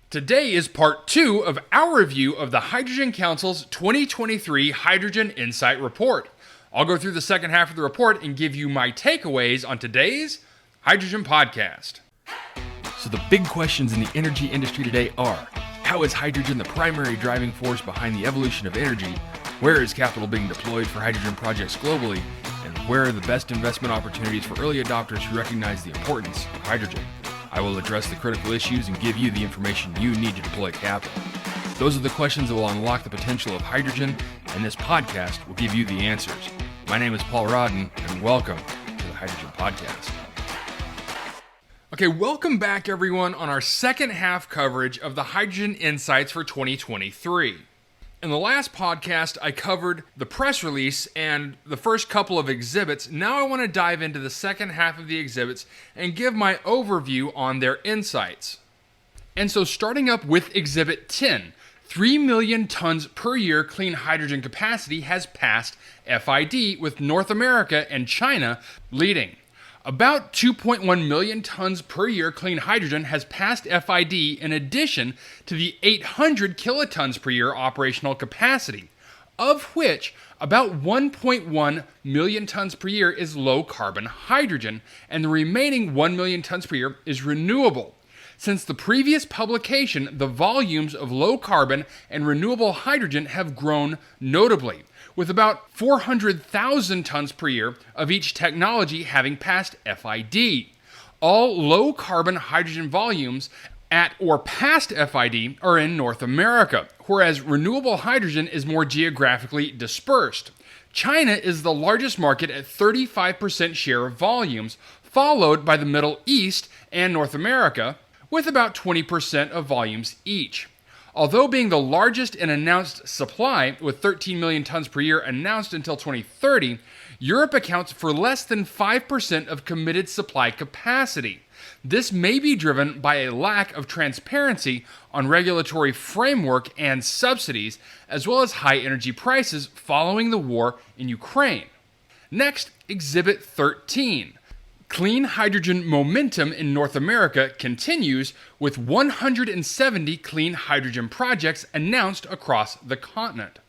Today is part 2 of our review of the Hydrogen Council's 2023 Hydrogen Insight Report. I'll go through the second half of the report and give you my takeaways on today's Hydrogen Podcast. So the big questions in the energy industry today are, how is hydrogen the primary driving force behind the evolution of energy? Where is capital being deployed for hydrogen projects globally? And where are the best investment opportunities for early adopters who recognize the importance of hydrogen? I will address the critical issues and give you the information you need to deploy capital. Those are the questions that will unlock the potential of hydrogen, and this podcast will give you the answers. My name is Paul Rodden, and welcome to the Hydrogen Podcast. Okay, welcome back everyone on our second half coverage of the Hydrogen Insights for 2023. In the last podcast, I covered the press release and the first couple of exhibits. Now I want to dive into the second half of the exhibits and give my overview on their insights. And so starting up with Exhibit 10, 3 million tons per year clean hydrogen capacity has passed FID, with North America and China leading. About 2.1 million tons per year clean hydrogen has passed FID in addition to the 800 kilotons per year operational capacity, of which about 1.1 million tons per year is low carbon hydrogen, and the remaining 1 million tons per year is renewable. Since the previous publication, the volumes of low carbon and renewable hydrogen have grown notably, with about 400,000 tons per year of each technology having passed FID. All low-carbon hydrogen volumes at or past FID are in North America, whereas renewable hydrogen is more geographically dispersed. China is the largest market at 35% share of volumes, followed by the Middle East and North America, with about 20% of volumes each. Although being the largest in announced supply, with 13 million tons per year announced until 2030, Europe accounts for less than 5% of committed supply capacity. This may be driven by a lack of transparency on regulatory framework and subsidies, as well as high energy prices following the war in Ukraine. Next, Exhibit 13. Clean hydrogen momentum in North America continues, with 170 clean hydrogen projects announced across the continent.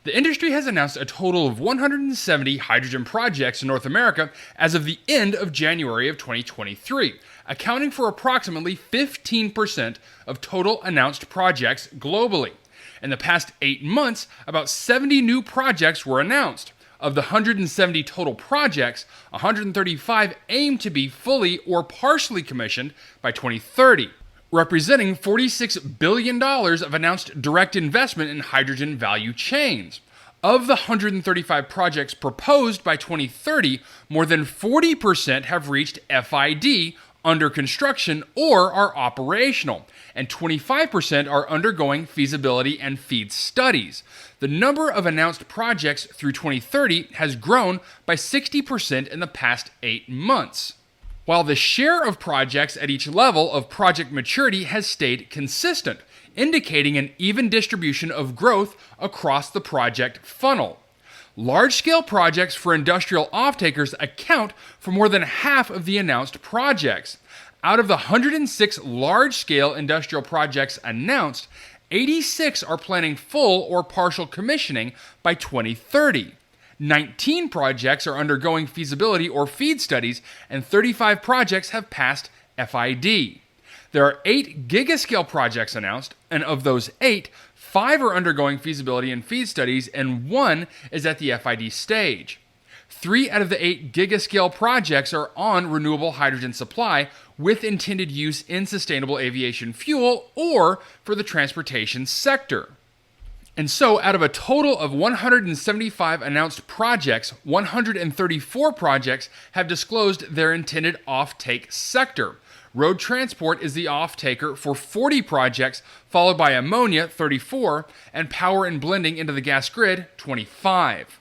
The industry has announced a total of 170 hydrogen projects in North America as of the end of January of 2023, accounting for approximately 15% of total announced projects globally. In the past 8 months, about 70 new projects were announced. Of the 170 total projects, 135 aim to be fully or partially commissioned by 2030, representing $46 billion of announced direct investment in hydrogen value chains. Of the 135 projects proposed by 2030, more than 40% have reached FID, under construction, or are operational, and 25% are undergoing feasibility and FEED studies. The number of announced projects through 2030 has grown by 60% in the past 8 months, while the share of projects at each level of project maturity has stayed consistent, indicating an even distribution of growth across the project funnel. Large-scale projects for industrial off-takers account for more than half of the announced projects. Out of the 106 large-scale industrial projects announced, 86 are planning full or partial commissioning by 2030. 19 projects are undergoing feasibility or FEED studies, and 35 projects have passed FID. There are 8 gigascale projects announced, and of those 8, 5 are undergoing feasibility and FEED studies, and 1 is at the FID stage. 3 out of the 8 gigascale projects are on renewable hydrogen supply with intended use in sustainable aviation fuel or for the transportation sector. And so, out of a total of 175 announced projects, 134 projects have disclosed their intended off-take sector. Road transport is the off-taker for 40 projects, followed by ammonia, 34, and power and blending into the gas grid, 25.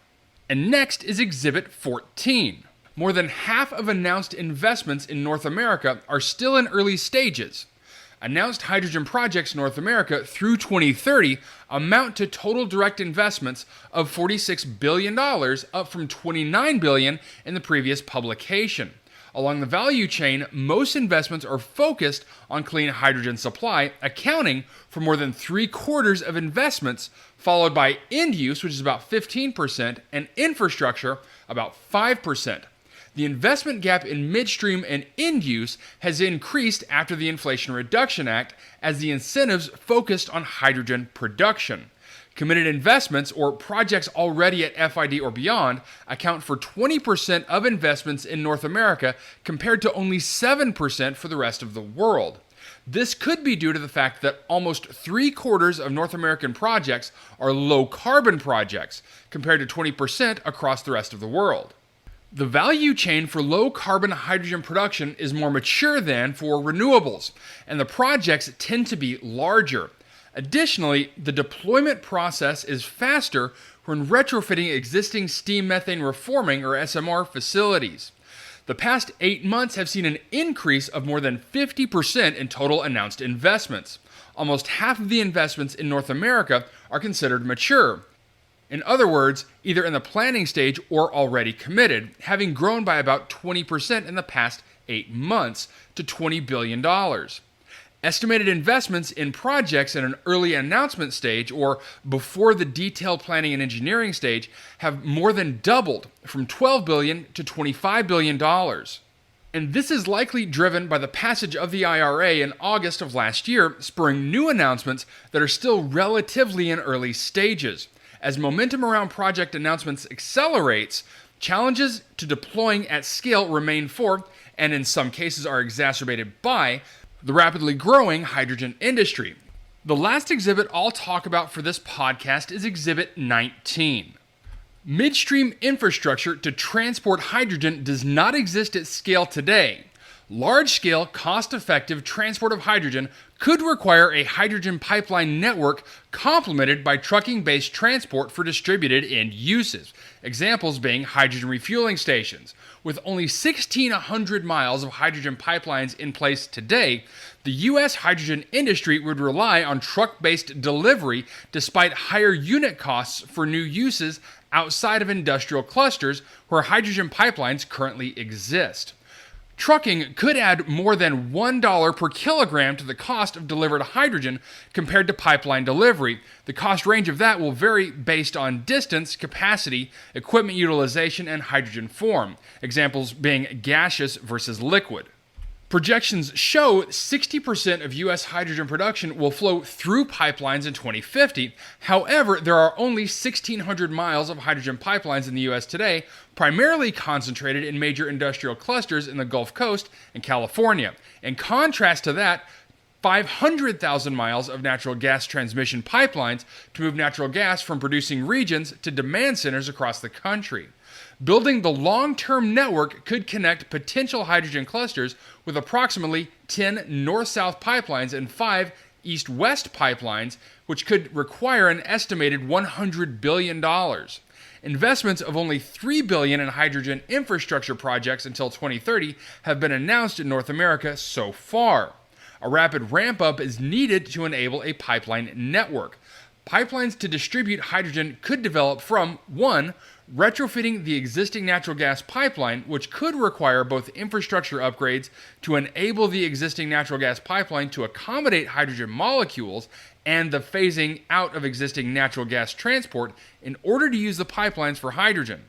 And next is Exhibit 14. More than half of announced investments in North America are still in early stages. Announced hydrogen projects in North America through 2030 amount to total direct investments of $46 billion, up from $29 billion in the previous publication. Along the value chain, most investments are focused on clean hydrogen supply, accounting for more than 3/4 of investments, followed by end use, which is about 15%, and infrastructure, about 5%. The investment gap in midstream and end use has increased after the Inflation Reduction Act as the incentives focused on hydrogen production. Committed investments, or projects already at FID or beyond, account for 20% of investments in North America compared to only 7% for the rest of the world. This could be due to the fact that almost 3/4 of North American projects are low-carbon projects, compared to 20% across the rest of the world. The value chain for low-carbon hydrogen production is more mature than for renewables, and the projects tend to be larger. Additionally, the deployment process is faster when retrofitting existing steam methane reforming or SMR facilities. The past 8 months have seen an increase of more than 50% in total announced investments. Almost half of the investments in North America are considered mature. In other words, either in the planning stage or already committed, having grown by about 20% in the past 8 months to $20 billion. Estimated investments in projects in an early announcement stage or before the detailed planning and engineering stage have more than doubled from $12 billion to $25 billion. And this is likely driven by the passage of the IRA in August of last year, spurring new announcements that are still relatively in early stages. As momentum around project announcements accelerates, challenges to deploying at scale remain for, and in some cases are exacerbated by, the rapidly growing hydrogen industry. The last exhibit I'll talk about for this podcast is Exhibit 19. Midstream infrastructure to transport hydrogen does not exist at scale today. Large-scale, cost-effective transport of hydrogen could require a hydrogen pipeline network complemented by trucking-based transport for distributed end uses, examples being hydrogen refueling stations. With only 1,600 miles of hydrogen pipelines in place today, the U.S. hydrogen industry would rely on truck-based delivery despite higher unit costs for new uses outside of industrial clusters where hydrogen pipelines currently exist. Trucking could add more than $1 per kilogram to the cost of delivered hydrogen compared to pipeline delivery. The cost range of that will vary based on distance, capacity, equipment utilization, and hydrogen form, examples being gaseous versus liquid. Projections show 60% of U.S. hydrogen production will flow through pipelines in 2050. However, there are only 1,600 miles of hydrogen pipelines in the U.S. today, primarily concentrated in major industrial clusters in the Gulf Coast and California. In contrast to that, 500,000 miles of natural gas transmission pipelines to move natural gas from producing regions to demand centers across the country. Building the long-term network could connect potential hydrogen clusters with approximately 10 north-south pipelines and 5 east-west pipelines, which could require an estimated $100 billion. Investments of only $3 billion in hydrogen infrastructure projects until 2030 have been announced in North America so far. A rapid ramp-up is needed to enable a pipeline network. Pipelines to distribute hydrogen could develop from 1. Retrofitting the existing natural gas pipeline, which could require both infrastructure upgrades to enable the existing natural gas pipeline to accommodate hydrogen molecules and the phasing out of existing natural gas transport in order to use the pipelines for hydrogen.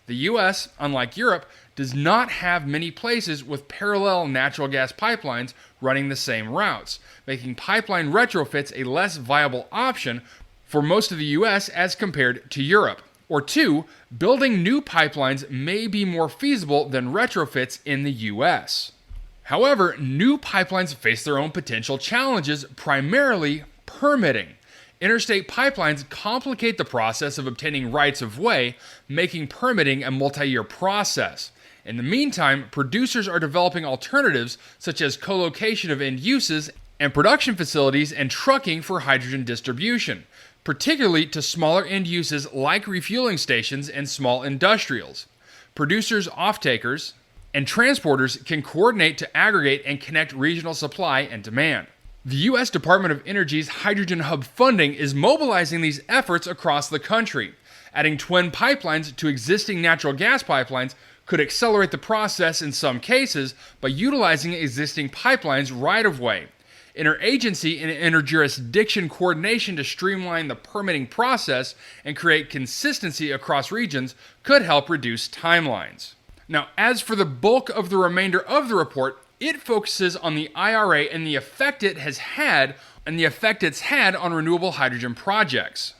The U.S., unlike Europe, does not have many places with parallel natural gas pipelines running the same routes, making pipeline retrofits a less viable option for most of the U.S. as compared to Europe. Or 2, building new pipelines may be more feasible than retrofits in the U.S. However, new pipelines face their own potential challenges, primarily permitting. Interstate pipelines complicate the process of obtaining rights of way, making permitting a multi-year process. In the meantime, producers are developing alternatives such as co-location of end uses and production facilities and trucking for hydrogen distribution, particularly to smaller end uses like refueling stations and small industrials. Producers, off-takers, and transporters can coordinate to aggregate and connect regional supply and demand. The U.S. Department of Energy's Hydrogen Hub funding is mobilizing these efforts across the country. Adding twin pipelines to existing natural gas pipelines could accelerate the process in some cases by utilizing existing pipelines right of way. Interagency and interjurisdiction coordination to streamline the permitting process and create consistency across regions could help reduce timelines. Now, as for the bulk of the remainder of the report, it focuses on the IRA and the effect it's had on renewable hydrogen projects.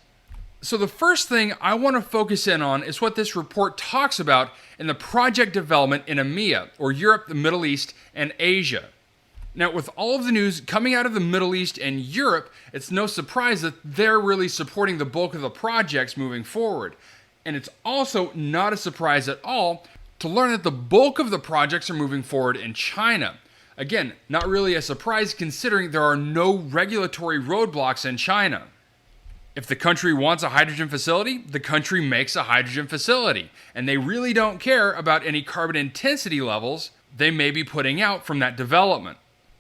So the first thing I want to focus in on is what this report talks about in the project development in EMEA, or Europe, the Middle East, and Asia. Now, with all of the news coming out of the Middle East and Europe, it's no surprise that they're really supporting the bulk of the projects moving forward. And it's also not a surprise at all to learn that the bulk of the projects are moving forward in China. Again, not really a surprise considering there are no regulatory roadblocks in China. If the country wants a hydrogen facility, the country makes a hydrogen facility, and they really don't care about any carbon intensity levels they may be putting out from that development.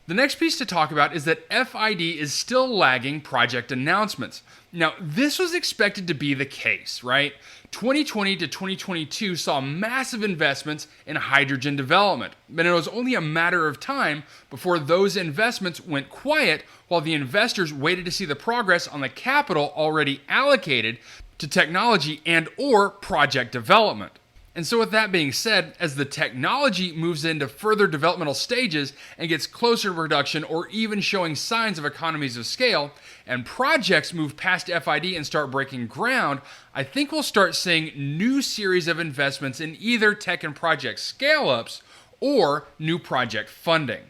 The next piece to talk about is that FID is still lagging project announcements. Now, this was expected to be the case, right? 2020 to 2022 saw massive investments in hydrogen development, but it was only a matter of time before those investments went quiet while the investors waited to see the progress on the capital already allocated to technology and/or project development. And so with that being said, as the technology moves into further developmental stages and gets closer to production or even showing signs of economies of scale, and projects move past FID and start breaking ground, I think we'll start seeing new series of investments in either tech and project scale-ups or new project funding.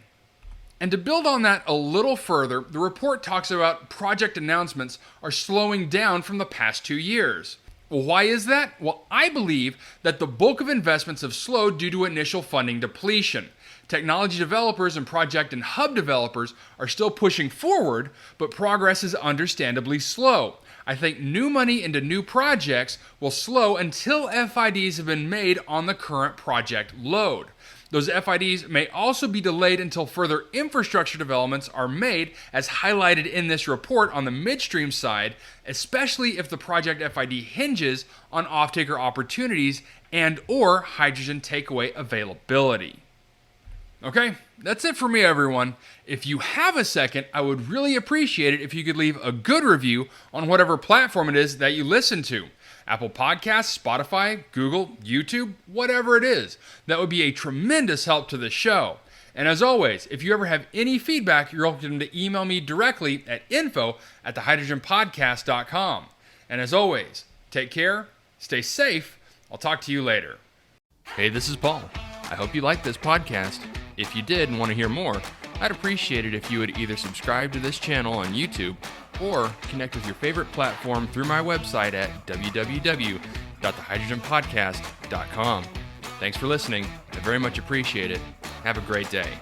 And to build on that a little further, the report talks about project announcements are slowing down from the past 2 years. Well, why is that? Well, I believe that the bulk of investments have slowed due to initial funding depletion. Technology developers and project and hub developers are still pushing forward, but progress is understandably slow. I think new money into new projects will slow until FIDs have been made on the current project load. Those FIDs may also be delayed until further infrastructure developments are made, as highlighted in this report on the midstream side, especially if the project FID hinges on off-taker opportunities and/or hydrogen takeaway availability. Okay, that's it for me, everyone. If you have a second, I would really appreciate it if you could leave a good review on whatever platform it is that you listen to. Apple Podcasts, Spotify, Google, YouTube, whatever it is. That would be a tremendous help to the show. And as always, if you ever have any feedback, you're welcome to email me directly at info@thehydrogenpodcast.com. And as always, take care, stay safe. I'll talk to you later. Hey, this is Paul. I hope you liked this podcast. If you did and want to hear more, I'd appreciate it if you would either subscribe to this channel on YouTube or connect with your favorite platform through my website at www.thehydrogenpodcast.com. Thanks for listening. I very much appreciate it. Have a great day.